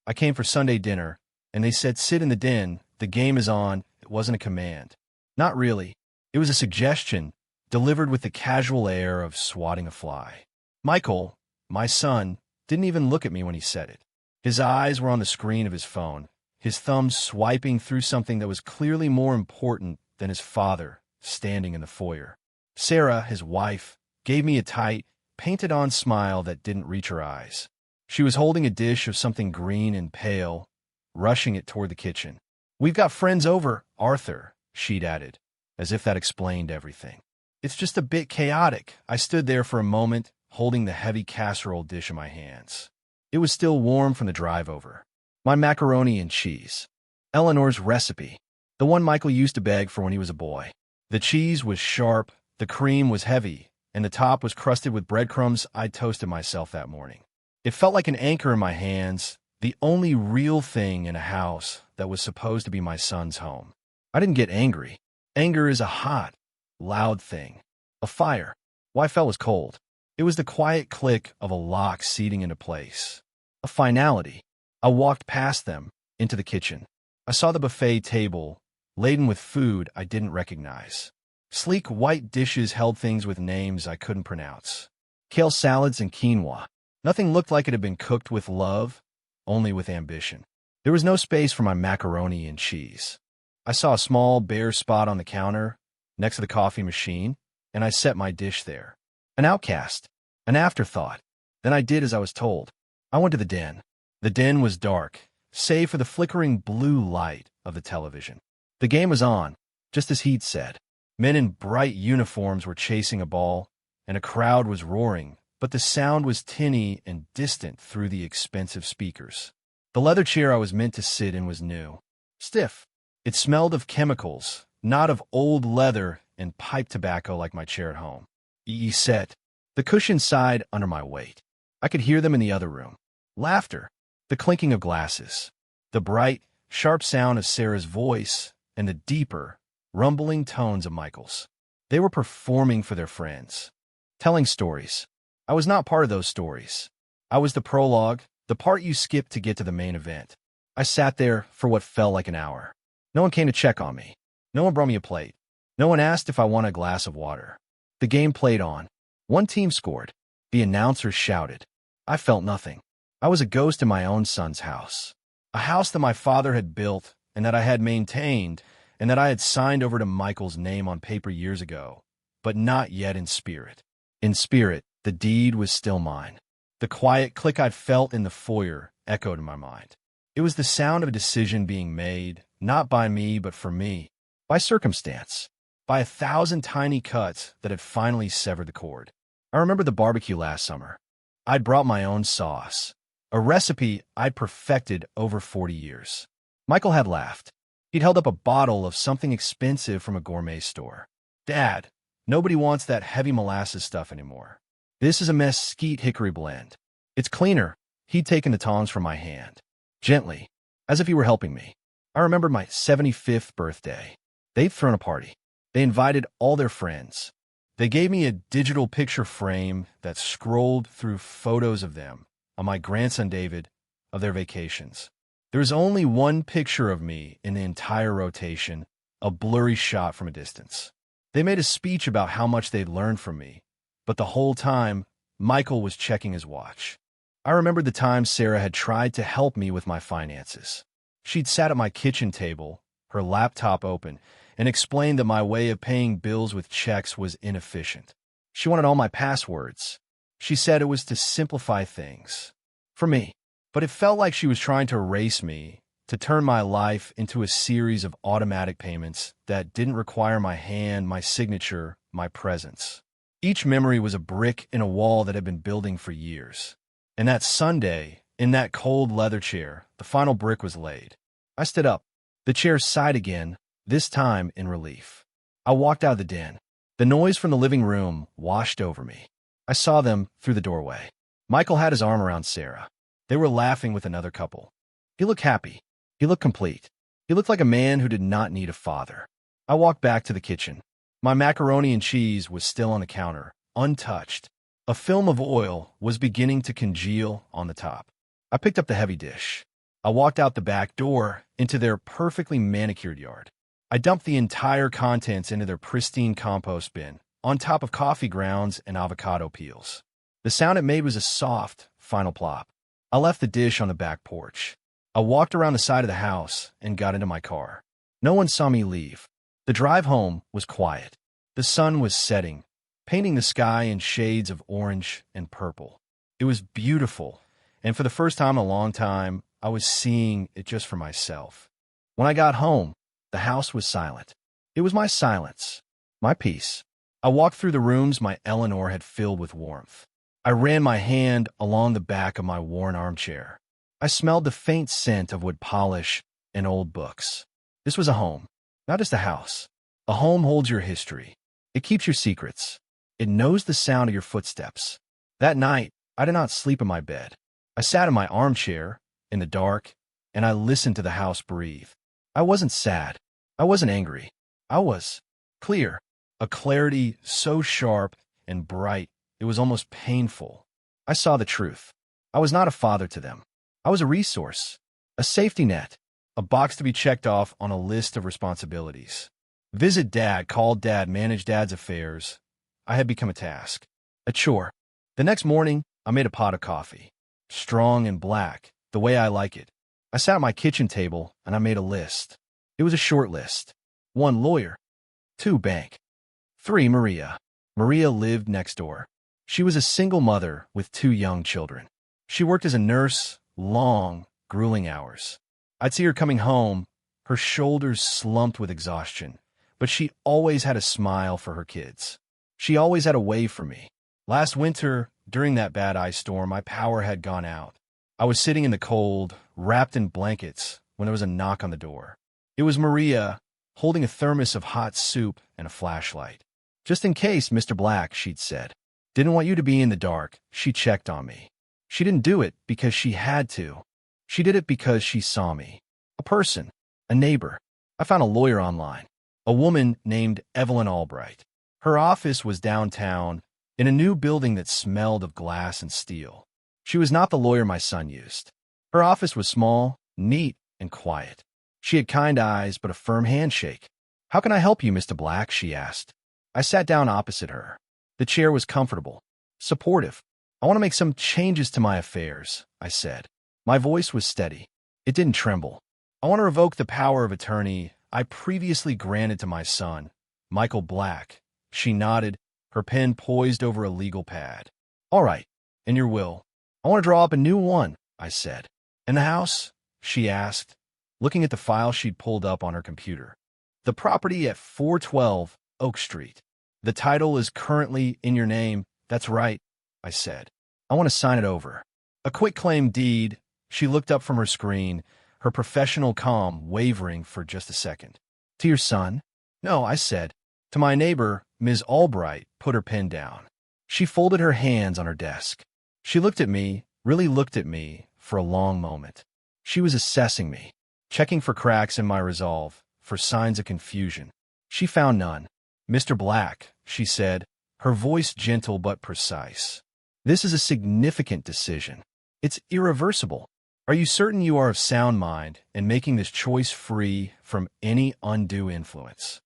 I came for Sunday dinner, and they said sit in the den, the game is on. It wasn't a command. Not really. It was a suggestion, delivered with the casual air of swatting a fly. Michael, my son, didn't even look at me when he said it. His eyes were on the screen of his phone, his thumbs swiping through something that was clearly more important than his father standing in the foyer. Sarah, his wife, gave me a tight, painted-on smile that didn't reach her eyes. She was holding a dish of something green and pale, rushing it toward the kitchen. "We've got friends over, Arthur," she'd added, as if that explained everything. "It's just a bit chaotic." I stood there for a moment, holding the heavy casserole dish in my hands. It was still warm from the drive over. My macaroni and cheese. Eleanor's recipe. The one Michael used to beg for when he was a boy. The cheese was sharp, the cream was heavy, and the top was crusted with breadcrumbs I'd toasted myself that morning. It felt like an anchor in my hands, the only real thing in a house that was supposed to be my son's home. I didn't get angry. Anger is a hot, loud thing. A fire. Why felt was cold. It was the quiet click of a lock seating into place. A finality. I walked past them, into the kitchen. I saw the buffet table, laden with food I didn't recognize. Sleek white dishes held things with names I couldn't pronounce. Kale salads and quinoa. Nothing looked like it had been cooked with love, only with ambition. There was no space for my macaroni and cheese. I saw a small, bare spot on the counter, next to the coffee machine, and I set my dish there. An outcast. An afterthought. Then I did as I was told. I went to the den. The den was dark, save for the flickering blue light of the television. The game was on, just as he'd said. Men in bright uniforms were chasing a ball, and a crowd was roaring, but the sound was tinny and distant through the expensive speakers. The leather chair I was meant to sit in was new. Stiff. It smelled of chemicals, not of old leather and pipe tobacco like my chair at home. Set. The cushion sighed under my weight. I could hear them in the other room. Laughter. The clinking of glasses. The bright, sharp sound of Sarah's voice and the deeper, rumbling tones of Michael's. They were performing for their friends. Telling stories. I was not part of those stories. I was the prologue, the part you skip to get to the main event. I sat there for what felt like an hour. No one came to check on me. No one brought me a plate. No one asked if I wanted a glass of water. The game played on. One team scored. The announcers shouted. I felt nothing. I was a ghost in my own son's house. A house that my father had built and that I had maintained and that I had signed over to Michael's name on paper years ago, but not yet in spirit. In spirit, the deed was still mine. The quiet click I'd felt in the foyer echoed in my mind. It was the sound of a decision being made, not by me, but for me, by circumstance, by 1,000 tiny cuts that had finally severed the cord. I remember the barbecue last summer. I'd brought my own sauce, a recipe I'd perfected over 40 years. Michael had laughed. He'd held up a bottle of something expensive from a gourmet store. "Dad, nobody wants that heavy molasses stuff anymore. This is a mesquite hickory blend. It's cleaner." He'd taken the tongs from my hand, gently, as if he were helping me. I remembered my 75th birthday. They'd thrown a party. They invited all their friends. They gave me a digital picture frame that scrolled through photos of them, of my grandson David, of their vacations. There was only one picture of me in the entire rotation, a blurry shot from a distance. They made a speech about how much they'd learned from me, but the whole time, Michael was checking his watch. I remembered the time Sarah had tried to help me with my finances. She'd sat at my kitchen table, her laptop open, and explained that my way of paying bills with checks was inefficient. She wanted all my passwords. She said it was to simplify things. For me. But it felt like she was trying to erase me, to turn my life into a series of automatic payments that didn't require my hand, my signature, my presence. Each memory was a brick in a wall that had been building for years. And that Sunday, in that cold leather chair, the final brick was laid. I stood up. The chair sighed again, this time in relief. I walked out of the den. The noise from the living room washed over me. I saw them through the doorway. Michael had his arm around Sarah. They were laughing with another couple. He looked happy. He looked complete. He looked like a man who did not need a father. I walked back to the kitchen. My macaroni and cheese was still on the counter, untouched. A film of oil was beginning to congeal on the top. I picked up the heavy dish. I walked out the back door into their perfectly manicured yard. I dumped the entire contents into their pristine compost bin, on top of coffee grounds and avocado peels. The sound it made was a soft, final plop. I left the dish on the back porch. I walked around the side of the house and got into my car. No one saw me leave. The drive home was quiet. The sun was setting, painting the sky in shades of orange and purple. It was beautiful, and for the first time in a long time, I was seeing it just for myself. When I got home, the house was silent. It was my silence, my peace. I walked through the rooms my Eleanor had filled with warmth. I ran my hand along the back of my worn armchair. I smelled the faint scent of wood polish and old books. This was a home, not just a house. A home holds your history. It keeps your secrets. It knows the sound of your footsteps. That night, I did not sleep in my bed. I sat in my armchair, in the dark, and I listened to the house breathe. I wasn't sad. I wasn't angry. I was clear, a clarity so sharp and bright it was almost painful. I saw the truth. I was not a father to them. I was a resource, a safety net, a box to be checked off on a list of responsibilities. Visit Dad, call Dad, manage Dad's affairs. I had become a task, a chore. The next morning, I made a pot of coffee, strong and black, the way I like it. I sat at my kitchen table and I made a list. It was a short list. 1, lawyer. 2, bank. 3, Maria. Maria lived next door. She was a single mother with 2 young children. She worked as a nurse, long, grueling hours. I'd see her coming home, her shoulders slumped with exhaustion, but she always had a smile for her kids. She always had a way for me. Last winter, during that bad ice storm, my power had gone out. I was sitting in the cold, wrapped in blankets, when there was a knock on the door. It was Maria, holding a thermos of hot soup and a flashlight. "Just in case, Mr. Black," she'd said. "Didn't want you to be in the dark." She checked on me. She didn't do it because she had to. She did it because she saw me. A person, a neighbor. I found a lawyer online, a woman named Evelyn Albright. Her office was downtown, in a new building that smelled of glass and steel. She was not the lawyer my son used. Her office was small, neat, and quiet. She had kind eyes, but a firm handshake. "How can I help you, Mr. Black?" she asked. I sat down opposite her. The chair was comfortable, supportive. "I want to make some changes to my affairs," I said. My voice was steady. It didn't tremble. "I want to revoke the power of attorney I previously granted to my son, Michael Black." She nodded, her pen poised over a legal pad. "All right, and your will?" "I want to draw up a new one," I said. "And the house?" she asked, looking at the file she'd pulled up on her computer. "The property at 412 Oak Street. The title is currently in your name." "That's right," I said. "I want to sign it over." "A quitclaim deed." She looked up from her screen, her professional calm wavering for just a second. "To your son?" "No," I said. "To my neighbor, Ms. Albright." Put her pen down. She folded her hands on her desk. She looked at me, really looked at me, for a long moment. She was assessing me, checking for cracks in my resolve, for signs of confusion. She found none. "Mr. Black," she said, her voice gentle but precise. "This is a significant decision. It's irreversible. Are you certain you are of sound mind and making this choice free from any undue influence?"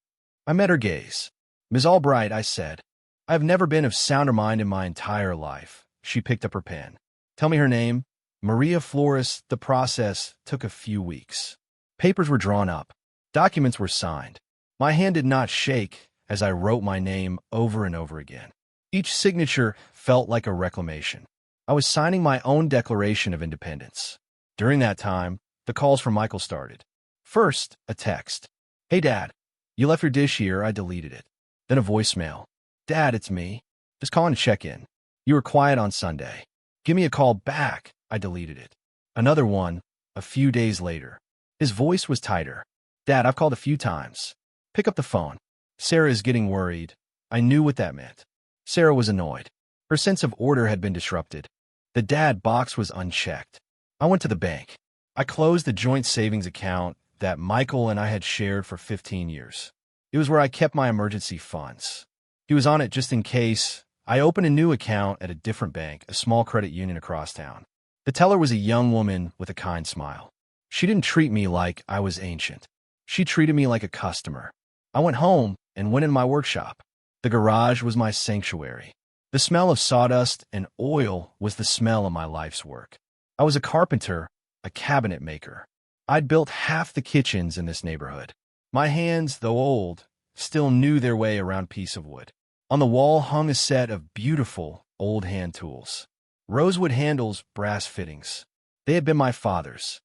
I met her gaze. "Ms. Albright," I said, "I have never been of sounder mind in my entire life." She picked up her pen. "Tell me her name." "Maria Flores." The process took a few weeks. Papers were drawn up. Documents were signed. My hand did not shake as I wrote my name over and over again. Each signature felt like a reclamation. I was signing my own Declaration of Independence. During that time, the calls from Michael started. First, a text. "Hey, Dad, you left your dish here." I deleted it. Then a voicemail. "Dad, it's me. Just calling to check in. You were quiet on Sunday. Give me a call back." I deleted it. Another one, a few days later. His voice was tighter. "Dad, I've called a few times. Pick up the phone. Sarah is getting worried." I knew what that meant. Sarah was annoyed. Her sense of order had been disrupted. The dad box was unchecked. I went to the bank. I closed the joint savings account that Michael and I had shared for 15 years. It was where I kept my emergency funds. He was on it just in case. I opened a new account at a different bank, a small credit union across town. The teller was a young woman with a kind smile. She didn't treat me like I was ancient. She treated me like a customer. I went home and went in my workshop. The garage was my sanctuary. The smell of sawdust and oil was the smell of my life's work. I was a carpenter, a cabinet maker. I'd built half the kitchens in this neighborhood. My hands, though old, still knew their way around a piece of wood. On the wall hung a set of beautiful old hand tools. Rosewood handles, brass fittings. They had been my father's.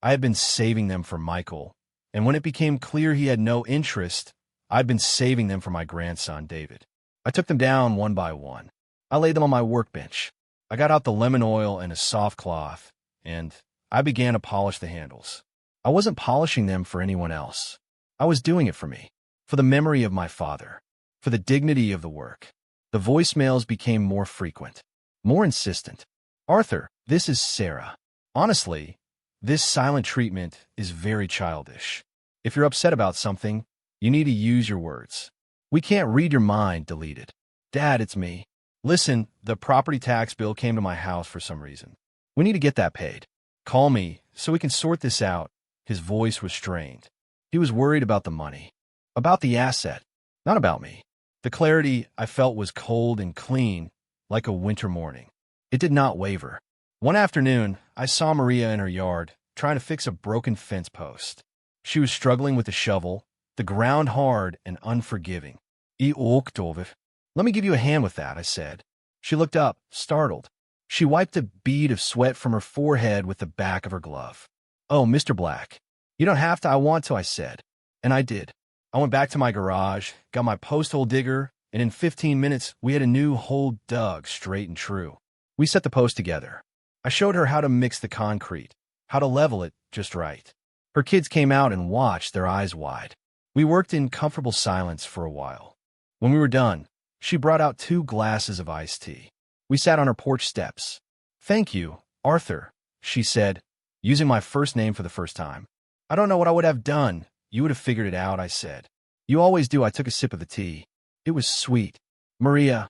I had been saving them for Michael, and when it became clear he had no interest, I'd been saving them for my grandson, David. I took them down one by one. I laid them on my workbench. I got out the lemon oil and a soft cloth, and I began to polish the handles. I wasn't polishing them for anyone else. I was doing it for me, for the memory of my father, for the dignity of the work. The voicemails became more frequent, more insistent. Arthur, this is Sarah. Honestly, this silent treatment is very childish. If you're upset about something, you need to use your words. We can't read your mind, deleted. Dad, it's me. Listen, the property tax bill came to my house for some reason. We need to get that paid. Call me so we can sort this out. His voice was strained. He was worried about the money, about the asset, not about me. The clarity I felt was cold and clean, like a winter morning. It did not waver. One afternoon, I saw Maria in her yard, trying to fix a broken fence post. She was struggling with a shovel, the ground hard and unforgiving. Let me give you a hand with that, I said. She looked up, startled. She wiped a bead of sweat from her forehead with the back of her glove. Oh, Mr. Black, you don't have to, I want to, I said. And I did. I went back to my garage, got my post hole digger, and in 15 minutes, we had a new hole dug straight and true. We set the post together. I showed her how to mix the concrete, how to level it just right. Her kids came out and watched, their eyes wide. We worked in comfortable silence for a while. When we were done, she brought out 2 glasses of iced tea. We sat on her porch steps. Thank you, Arthur, she said, using my first name for the first time. I don't know what I would have done. You would have figured it out, I said. You always do. I took a sip of the tea. It was sweet. Maria,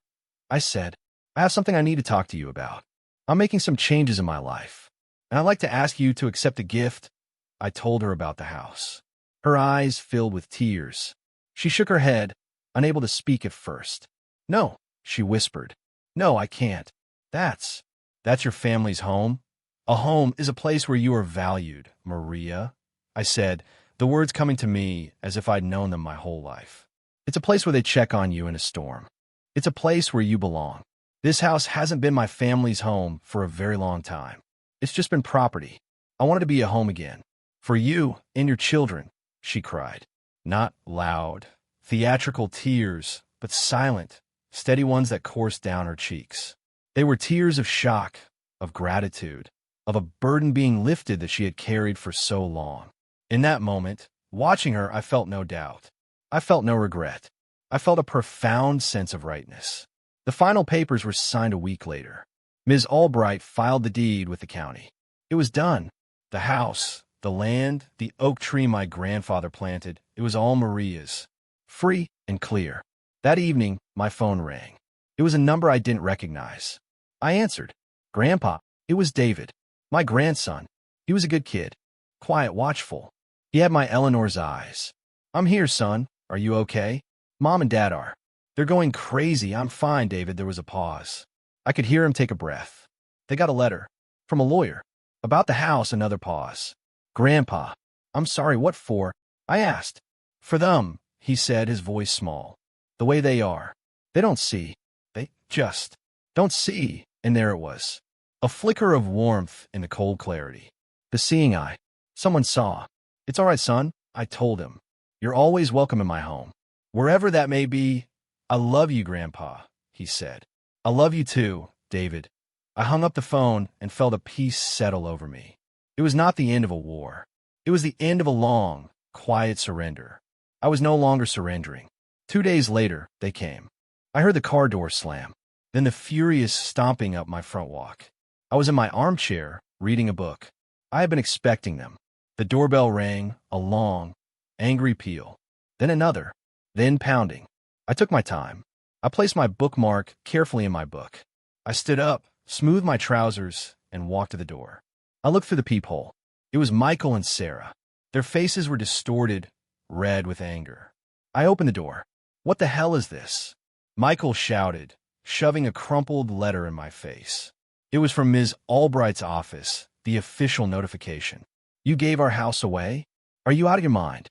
I said, I have something I need to talk to you about. I'm making some changes in my life, and I'd like to ask you to accept a gift. I told her about the house. Her eyes filled with tears. She shook her head, unable to speak at first. No, she whispered. No, I can't. That's your family's home? A home is a place where you are valued, Maria, I said, the words coming to me as if I'd known them my whole life. It's a place where they check on you in a storm. It's a place where you belong. This house hasn't been my family's home for a very long time. It's just been property. I want it to be a home again. For you and your children, she cried. Not loud, theatrical tears, but silent, steady ones that coursed down her cheeks. They were tears of shock, of gratitude, of a burden being lifted that she had carried for so long. In that moment, watching her, I felt no doubt. I felt no regret. I felt a profound sense of rightness. The final papers were signed a week later. Ms. Albright filed the deed with the county. It was done. The house, the land, the oak tree my grandfather planted, it was all Maria's. Free and clear. That evening, my phone rang. It was a number I didn't recognize. I answered. Grandpa, it was David, my grandson. He was a good kid, quiet, watchful. He had my Eleanor's eyes. I'm here, son. Are you okay? Mom and Dad are. They're going crazy. I'm fine, David. There was a pause. I could hear him take a breath. They got a letter. From a lawyer. About the house, another pause. Grandpa, I'm sorry, what for? I asked. For them, he said, his voice small. The way they are. They don't see. They just don't see. And there it was. A flicker of warmth in the cold clarity. The seeing eye. Someone saw. It's all right, son, I told him. You're always welcome in my home. Wherever that may be. I love you, Grandpa, he said. I love you too, David. I hung up the phone and felt a peace settle over me. It was not the end of a war. It was the end of a long, quiet surrender. I was no longer surrendering. 2 days later, they came. I heard the car door slam, then the furious stomping up my front walk. I was in my armchair, reading a book. I had been expecting them. The doorbell rang, a long, angry peal. Then another, then pounding. I took my time. I placed my bookmark carefully in my book. I stood up, smoothed my trousers, and walked to the door. I looked through the peephole. It was Michael and Sarah. Their faces were distorted, red with anger. I opened the door. "What the hell is this?" Michael shouted, shoving a crumpled letter in my face. It was from Ms. Albright's office, the official notification. "You gave our house away? Are you out of your mind?"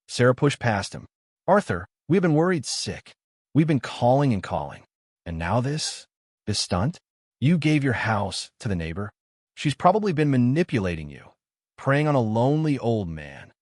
Sarah pushed past him. "Arthur, we've been worried sick. We've been calling and calling. And now this? This stunt? You gave your house to the neighbor? She's probably been manipulating you, preying on a lonely old man."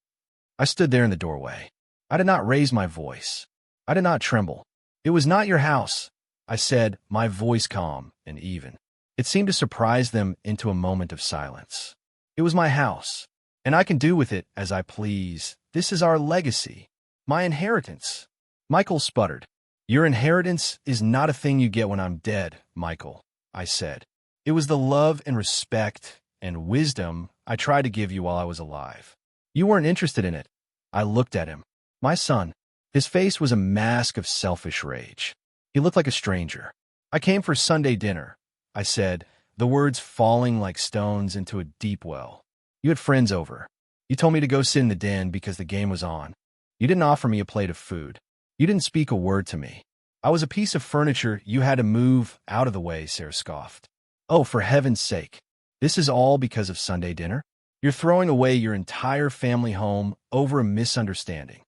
I stood there in the doorway. I did not raise my voice. I did not tremble. "It was not your house," I said, my voice calm and even. It seemed to surprise them into a moment of silence. "It was my house, and I can do with it as I please. This is our legacy, my inheritance." Michael sputtered. "Your inheritance is not a thing you get when I'm dead, Michael," I said. "It was the love and respect and wisdom I tried to give you while I was alive. You weren't interested in it." I looked at him. My son. His face was a mask of selfish rage. He looked like a stranger. "I came for Sunday dinner," I said, the words falling like stones into a deep well. "You had friends over. You told me to go sit in the den because the game was on. You didn't offer me a plate of food. You didn't speak a word to me. I was a piece of furniture you had to move out of the way," Sarah scoffed. "Oh, for heaven's sake. This is all because of Sunday dinner? You're throwing away your entire family home over a misunderstanding."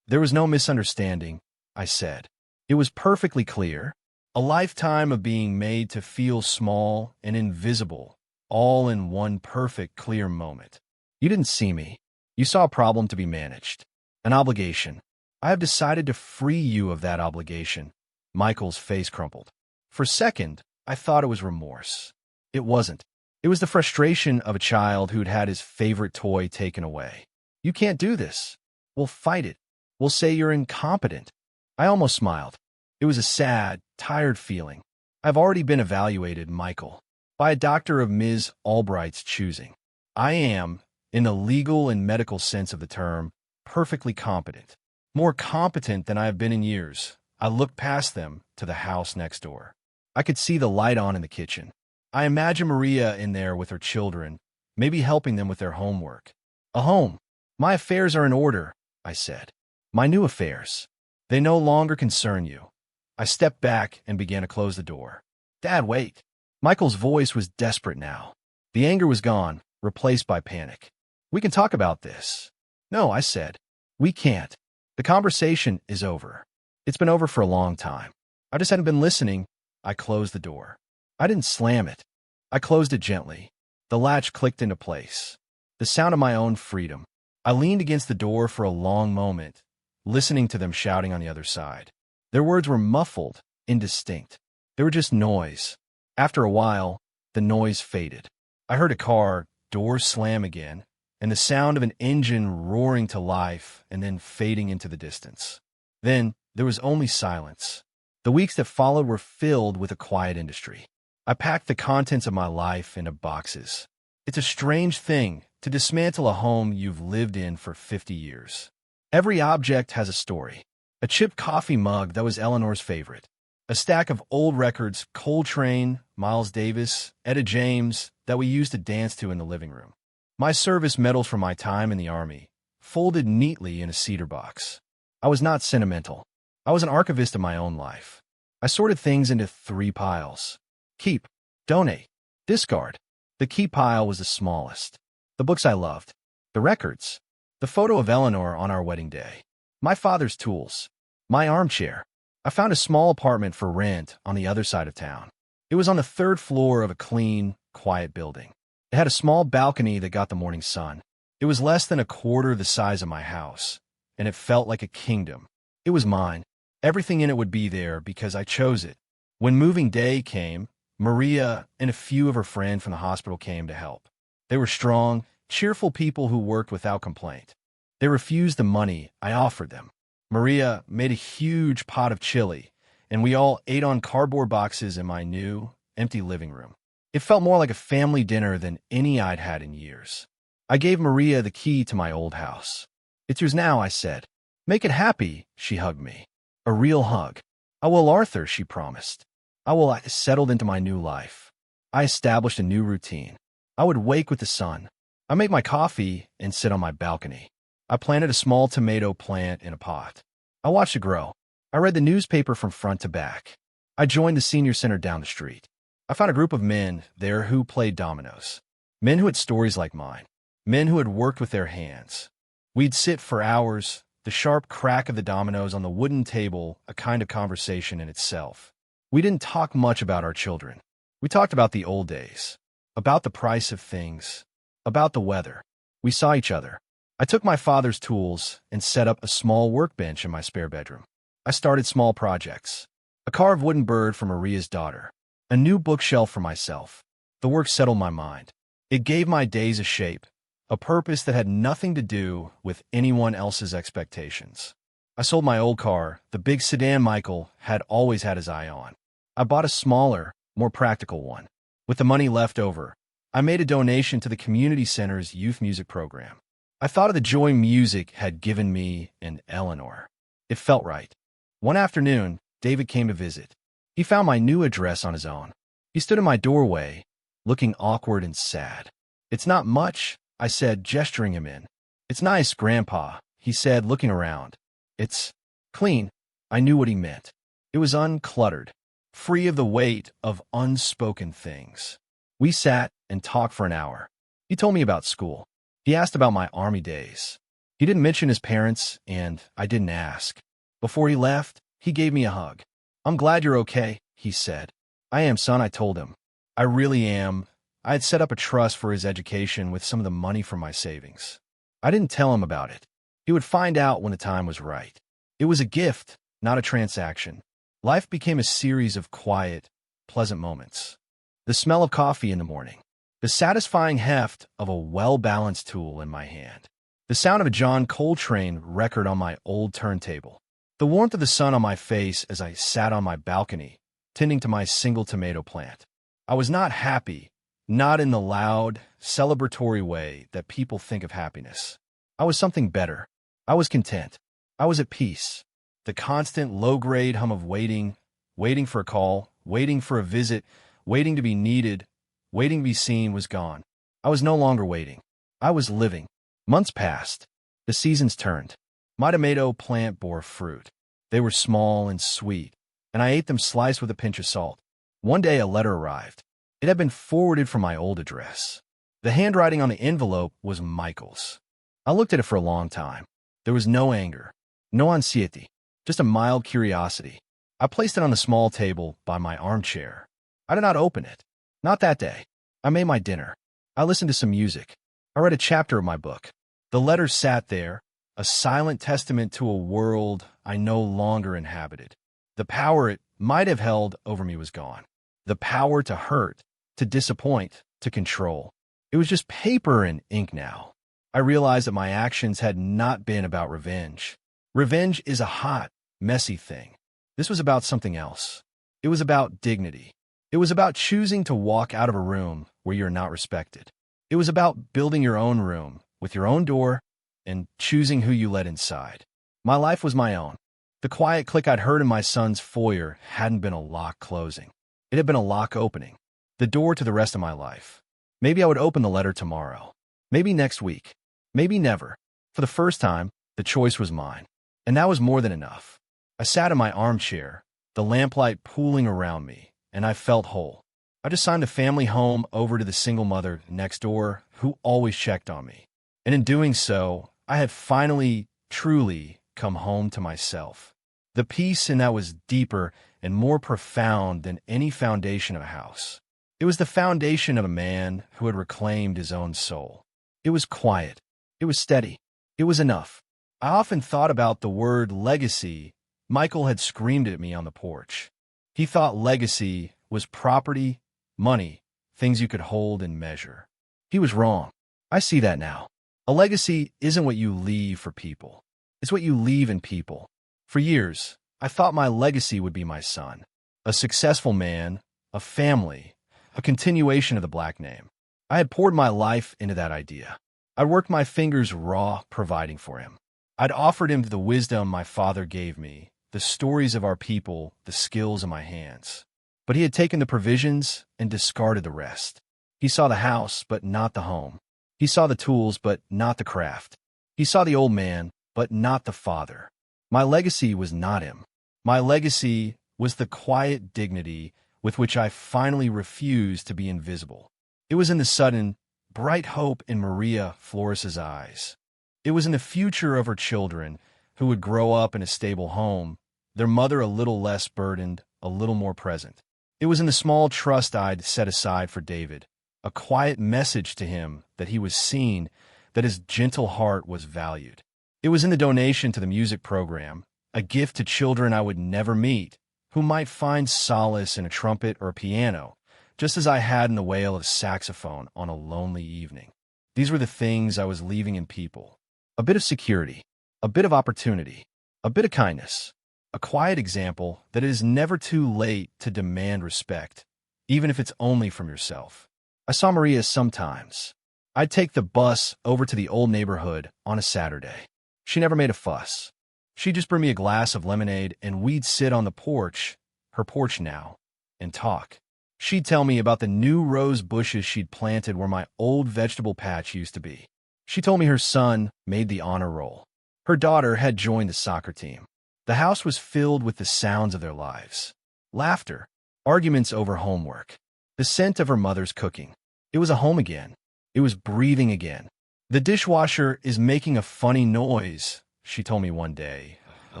"There was no misunderstanding," I said. "It was perfectly clear. A lifetime of being made to feel small and invisible, all in one perfect, clear moment. You didn't see me. You saw a problem to be managed. An obligation. I have decided to free you of that obligation." Michael's face crumpled. For a second, I thought it was remorse. It wasn't. It was the frustration of a child who'd had his favorite toy taken away. "You can't do this. We'll fight it. We'll say you're incompetent." I almost smiled. It was a sad, tired feeling. "I've already been evaluated, Michael, by a doctor of Ms. Albright's choosing. I am, in the legal and medical sense of the term, perfectly competent. More competent than I have been in years." I looked past them to the house next door. I could see the light on in the kitchen. I imagined Maria in there with her children, maybe helping them with their homework. "A home. My affairs are in order," I said. "My new affairs. They no longer concern you." I stepped back and began to close the door. "Dad, wait." Michael's voice was desperate now. The anger was gone, replaced by panic. "We can talk about this." "No," I said. "We can't. The conversation is over. It's been over for a long time. I just hadn't been listening." I closed the door. I didn't slam it. I closed it gently. The latch clicked into place. The sound of my own freedom. I leaned against the door for a long moment, listening to them shouting on the other side. Their words were muffled, indistinct. They were just noise. After a while, the noise faded. I heard a car door slam again, and the sound of an engine roaring to life and then fading into the distance. Then there was only silence. The weeks that followed were filled with a quiet industry. I packed the contents of my life into boxes. It's a strange thing to dismantle a home you've lived in for 50 years. Every object has a story. A chipped coffee mug that was Eleanor's favorite. A stack of old records, Coltrane, Miles Davis, Etta James, that we used to dance to in the living room. My service medals from my time in the Army, folded neatly in a cedar box. I was not sentimental. I was an archivist of my own life. I sorted things into 3 piles. Keep, donate, discard. The keep pile was the smallest. The books I loved. The records. The photo of Eleanor on our wedding day. My father's tools. My armchair. I found a small apartment for rent on the other side of town. It was on the 3rd floor of a clean, quiet building. It had a small balcony that got the morning sun. It was less than a quarter the size of my house, and it felt like a kingdom. It was mine. Everything in it would be there because I chose it. When moving day came, Maria and a few of her friends from the hospital came to help. They were strong, cheerful people who worked without complaint. They refused the money I offered them. Maria made a huge pot of chili, and we all ate on cardboard boxes in my new, empty living room. It felt more like a family dinner than any I'd had in years. I gave Maria the key to my old house. "It's yours now," I said. "Make it happy," she hugged me. A real hug. "I will, Arthur," she promised. I settled into my new life. I established a new routine. I would wake with the sun. I make my coffee and sit on my balcony. I planted a small tomato plant in a pot. I watched it grow. I read the newspaper from front to back. I joined the senior center down the street. I found a group of men there who played dominoes. Men who had stories like mine. Men who had worked with their hands. We'd sit for hours, the sharp crack of the dominoes on the wooden table a kind of conversation in itself. We didn't talk much about our children. We talked about the old days, about the price of things, about the weather. We saw each other. I took my father's tools and set up a small workbench in my spare bedroom. I started small projects. A carved wooden bird for Maria's daughter. A new bookshelf for myself. The work settled my mind. It gave my days a shape, a purpose that had nothing to do with anyone else's expectations. I sold my old car, the big sedan Michael had always had his eye on. I bought a smaller, more practical one. With the money left over, I made a donation to the community center's youth music program. I thought of the joy music had given me and Eleanor. It felt right. One afternoon, David came to visit. He found my new address on his own. He stood in my doorway, looking awkward and sad. "It's not much," I said, gesturing him in. "It's nice, Grandpa," he said, looking around. "It's clean." I knew what he meant. It was uncluttered, free of the weight of unspoken things. We sat and talked for an hour. He told me about school. He asked about my army days. He didn't mention his parents, and I didn't ask. Before he left, he gave me a hug. "I'm glad you're okay," he said. "I am, son," I told him. "I really am." I had set up a trust for his education with some of the money from my savings. I didn't tell him about it. He would find out when the time was right. It was a gift, not a transaction. Life became a series of quiet, pleasant moments. The smell of coffee in the morning. The satisfying heft of a well-balanced tool in my hand. The sound of a John Coltrane record on my old turntable. The warmth of the sun on my face as I sat on my balcony, tending to my single tomato plant. I was not happy, not in the loud, celebratory way that people think of happiness. I was something better. I was content. I was at peace. The constant low-grade hum of waiting, waiting for a call, waiting for a visit, waiting to be needed, waiting to be seen was gone. I was no longer waiting. I was living. Months passed. The seasons turned. My tomato plant bore fruit. They were small and sweet, and I ate them sliced with a pinch of salt. One day a letter arrived. It had been forwarded from my old address. The handwriting on the envelope was Michael's. I looked at it for a long time. There was no anger, no anxiety, just a mild curiosity. I placed it on the small table by my armchair. I did not open it. Not that day. I made my dinner. I listened to some music. I read a chapter of my book. The letter sat there, a silent testament to a world I no longer inhabited. The power it might have held over me was gone. The power to hurt, to disappoint, to control. It was just paper and ink now. I realized that my actions had not been about revenge. Revenge is a hot, messy thing. This was about something else. It was about dignity. It was about choosing to walk out of a room where you're not respected. It was about building your own room with your own door and choosing who you let inside. My life was my own. The quiet click I'd heard in my son's foyer hadn't been a lock closing. It had been a lock opening. The door to the rest of my life. Maybe I would open the letter tomorrow. Maybe next week. Maybe never. For the first time, the choice was mine. And that was more than enough. I sat in my armchair, the lamplight pooling around me, and I felt whole. I just signed a family home over to the single mother next door who always checked on me. And in doing so, I had finally, truly come home to myself. The peace in that was deeper and more profound than any foundation of a house. It was the foundation of a man who had reclaimed his own soul. It was quiet. It was steady. It was enough. I often thought about the word legacy. Michael had screamed at me on the porch. He thought legacy was property, money, things you could hold and measure. He was wrong. I see that now. A legacy isn't what you leave for people. It's what you leave in people. For years, I thought my legacy would be my son. A successful man, a family, a continuation of the Black name. I had poured my life into that idea. I'd worked my fingers raw providing for him. I'd offered him the wisdom my father gave me, the stories of our people, the skills in my hands. But he had taken the provisions and discarded the rest. He saw the house, but not the home. He saw the tools, but not the craft. He saw the old man, but not the father. My legacy was not him. My legacy was the quiet dignity with which I finally refused to be invisible. It was in the sudden, bright hope in Maria Flores's eyes. It was in the future of her children, who would grow up in a stable home, their mother a little less burdened, a little more present. It was in the small trust I'd set aside for David, a quiet message to him that he was seen, that his gentle heart was valued. It was in the donation to the music program, a gift to children I would never meet, who might find solace in a trumpet or a piano, just as I had in the wail of a saxophone on a lonely evening. These were the things I was leaving in people. A bit of security, a bit of opportunity, a bit of kindness, a quiet example that it is never too late to demand respect, even if it's only from yourself. I saw Maria sometimes. I'd take the bus over to the old neighborhood on a Saturday. She never made a fuss. She'd just bring me a glass of lemonade and we'd sit on the porch, her porch now, and talk. She'd tell me about the new rose bushes she'd planted where my old vegetable patch used to be. She told me her son made the honor roll. Her daughter had joined the soccer team. The house was filled with the sounds of their lives. Laughter, arguments over homework, the scent of her mother's cooking. It was a home again. It was breathing again. The dishwasher is making a funny noise, she told me one day, a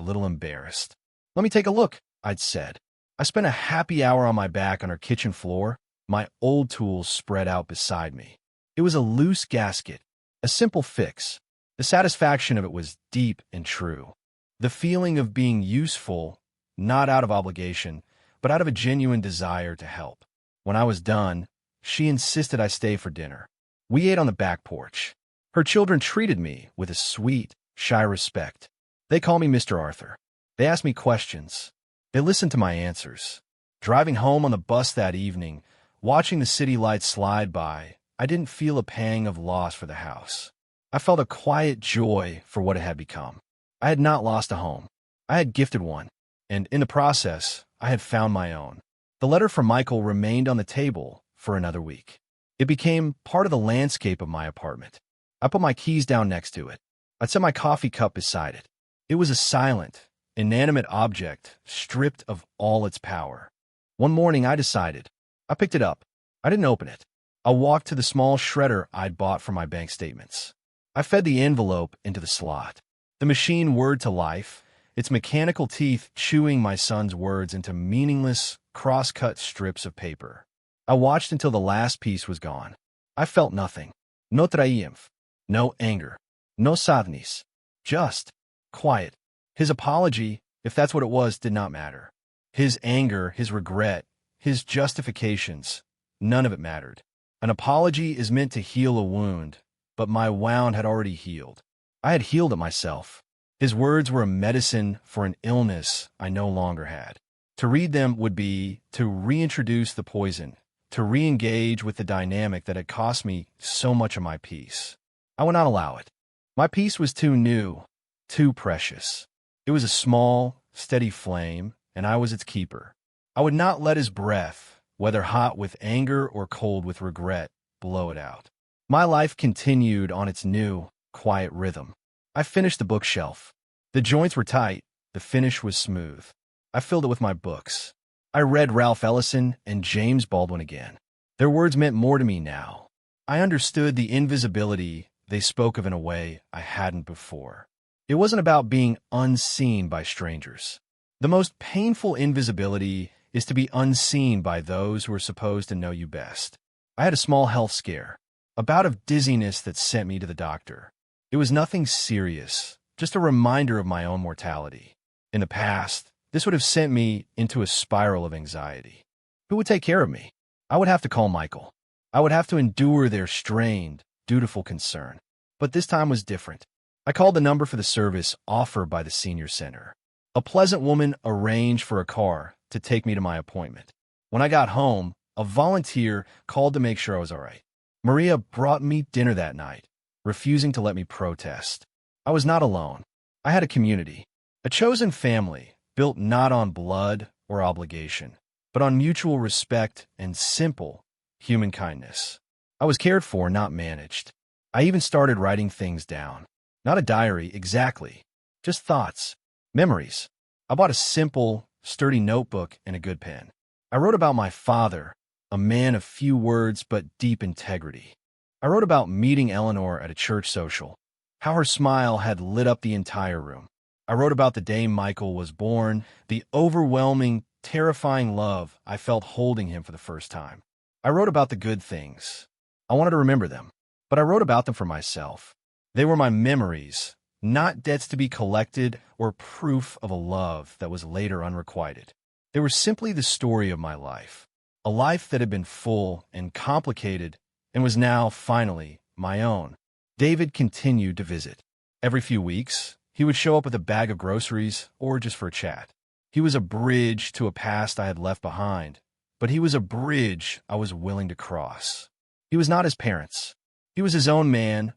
little embarrassed. Let me take a look, I'd said. I spent a happy hour on my back on her kitchen floor, my old tools spread out beside me. It was a loose gasket, a simple fix. The satisfaction of it was deep and true. The feeling of being useful, not out of obligation, but out of a genuine desire to help. When I was done, she insisted I stay for dinner. We ate on the back porch. Her children treated me with a sweet, shy respect. They call me Mr. Arthur. They ask me questions. They listen to my answers. Driving home on the bus that evening, watching the city lights slide by, I didn't feel a pang of loss for the house. I felt a quiet joy for what it had become. I had not lost a home. I had gifted one, and in the process, I had found my own. The letter from Michael remained on the table for another week. It became part of the landscape of my apartment. I put my keys down next to it. I'd set my coffee cup beside it. It was a silent, inanimate object, stripped of all its power. One morning I decided. I picked it up. I didn't open it. I walked to the small shredder I'd bought for my bank statements. I fed the envelope into the slot. The machine whirred to life, its mechanical teeth chewing my son's words into meaningless, cross-cut strips of paper. I watched until the last piece was gone. I felt nothing. No triumph. No anger. No sadness. Just quiet. His apology, if that's what it was, did not matter. His anger, his regret, his justifications, none of it mattered. An apology is meant to heal a wound, but my wound had already healed. I had healed it myself. His words were a medicine for an illness I no longer had. To read them would be to reintroduce the poison, to re-engage with the dynamic that had cost me so much of my peace. I would not allow it. My peace was too new, too precious. It was a small, steady flame, and I was its keeper. I would not let his breath, whether hot with anger or cold with regret, blow it out. My life continued on its new, quiet rhythm. I finished the bookshelf. The joints were tight, the finish was smooth. I filled it with my books. I read Ralph Ellison and James Baldwin again. Their words meant more to me now. I understood the invisibility they spoke of in a way I hadn't before. It wasn't about being unseen by strangers. The most painful invisibility is to be unseen by those who are supposed to know you best. I had a small health scare, a bout of dizziness that sent me to the doctor. It was nothing serious, just a reminder of my own mortality. In the past, this would have sent me into a spiral of anxiety. Who would take care of me? I would have to call Michael. I would have to endure their strained, dutiful concern. But this time was different. I called the number for the service offered by the senior center. A pleasant woman arranged for a car to take me to my appointment. When I got home, a volunteer called to make sure I was all right. Maria brought me dinner that night, refusing to let me protest. I was not alone. I had a community, a chosen family built not on blood or obligation, but on mutual respect and simple human kindness. I was cared for, not managed. I even started writing things down. Not a diary, exactly. Just thoughts, memories. I bought a simple, sturdy notebook and a good pen. I wrote about my father, a man of few words but deep integrity. I wrote about meeting Eleanor at a church social, how her smile had lit up the entire room. I wrote about the day Michael was born, the overwhelming, terrifying love I felt holding him for the first time. I wrote about the good things. I wanted to remember them, but I wrote about them for myself. They were my memories, not debts to be collected or proof of a love that was later unrequited. They were simply the story of my life, a life that had been full and complicated and was now, finally, my own. David continued to visit. Every few weeks, he would show up with a bag of groceries or just for a chat. He was a bridge to a past I had left behind, but he was a bridge I was willing to cross. He was not his parents. He was his own man,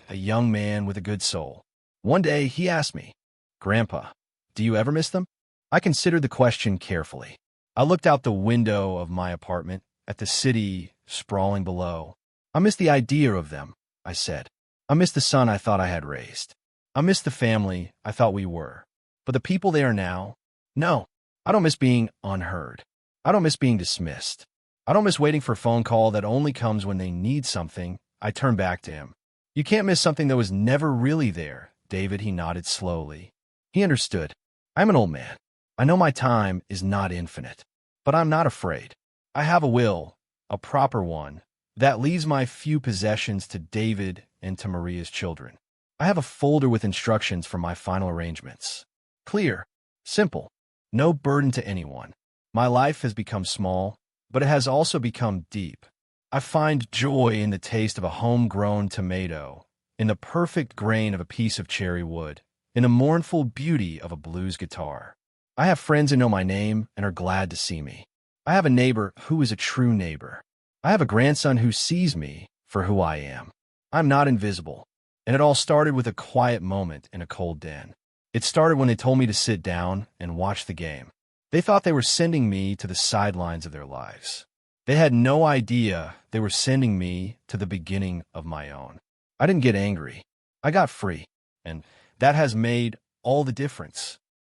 a young man with a good soul. One day, he asked me, "Grandpa, do you ever miss them?" I considered the question carefully. I looked out the window of my apartment at the city sprawling below. "I miss the idea of them," I said. "I miss the son I thought I had raised. I miss the family I thought we were. But the people they are now? No, I don't miss being unheard. I don't miss being dismissed. I don't miss waiting for a phone call that only comes when they need something." I turned back to him. "You can't miss something that was never really there, David." He nodded slowly. He understood. "I'm an old man. I know my time is not infinite, but I'm not afraid. I have a will, a proper one, that leaves my few possessions to David and to Maria's children. I have a folder with instructions for my final arrangements. Clear, simple, no burden to anyone. My life has become small, but it has also become deep. I find joy in the taste of a homegrown tomato, in the perfect grain of a piece of cherry wood, in the mournful beauty of a blues guitar. I have friends who know my name and are glad to see me. I have a neighbor who is a true neighbor. I have a grandson who sees me for who I am. I'm not invisible. And it all started with a quiet moment in a cold den. It started when they told me to sit down and watch the game. They thought they were sending me to the sidelines of their lives. They had no idea they were sending me to the beginning of my own. I didn't get angry. I got free. And that has made all the difference.